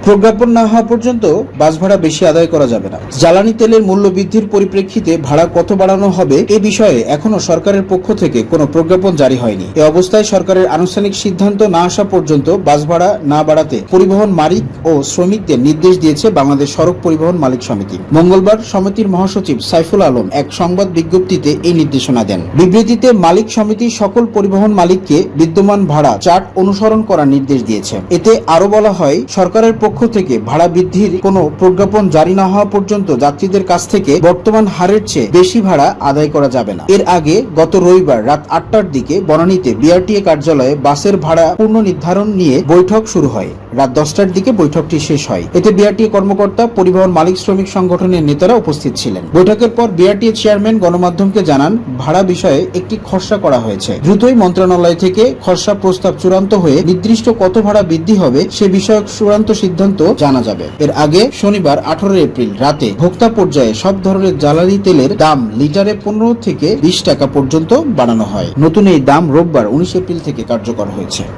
প্রজ্ঞাপন না হওয়া পর্যন্ত বাস ভাড়া বেশি আদায় করা যাবে না। জ্বালানি তেলের মূল্য বৃদ্ধির পরিপ্রেক্ষিতে ভাড়া কত বাড়ানো হবে এ বিষয়ে এখনো সরকারের পক্ষ থেকে কোনো প্রজ্ঞাপন জারি হয়নি। এ অবস্থায় সরকারের আনুষ্ঠানিক সিদ্ধান্ত না আসা পর্যন্ত বাস ভাড়া না বাড়াতে পরিবহন মালিক ও শ্রমিকদের নির্দেশ দিয়েছে বাংলাদেশ সড়ক পরিবহন মালিক সমিতি। মঙ্গলবার সমিতির মহাসচিব সাইফুল আলম এক সংবাদ বিজ্ঞপ্তিতে এই নির্দেশনা দেন। বিবৃতিতে মালিক সমিতি সকল পরিবহন মালিককে বিদ্যমান ভাড়া চার্ট অনুসরণ করার নির্দেশ দিয়েছে। এতে আরো বলা হয়, সরকারের পক্ষ থেকে ভাড়া বৃদ্ধির কোনো প্রজ্ঞাপন জারি না হওয়া পর্যন্ত যাত্রীদের কাছ থেকে বর্তমান হারের চেয়ে বেশি ভাড়া আদায় করা যাবে না। এর আগে গত রবিবার রাত 8টার দিকে বনানীতে বিআরটিএ কার্যালয়ে বাসের ভাড়া পুনর্নির্ধারণ নিয়ে বৈঠক শুরু হয়। রাত 10টার দিকে বৈঠকটি শেষ হয়। এতে বিআরটিএ কর্মকর্তা, পরিবহন মালিক শ্রমিক সংগঠনের নেতারা উপস্থিত ছিলেন। বৈঠকের পর বিআরটিএ চেয়ারম্যান গণমাধ্যমকে জানান, ভাড়া বিষয়ে একটি খসড়া করা হয়েছে। দ্রুতই মন্ত্রণালয় থেকে খসড়া প্রস্তাব চূড়ান্ত হয়ে নির্দিষ্ট কত ভাড়া বৃদ্ধি হবে সে বিষয়ক চূড়ান্ত সিদ্ধান্ত জানা যাবে। এর আগে শনিবার 18 এপ্রিল রাতে ভোক্তা পর্যায়ে সব ধরনের জ্বালানি তেলের দাম লিটারে 15 থেকে 20 টাকা পর্যন্ত বাড়ানো হয়। নতুন এই দাম রোববার 19 এপ্রিল থেকে কার্যকর হয়েছে।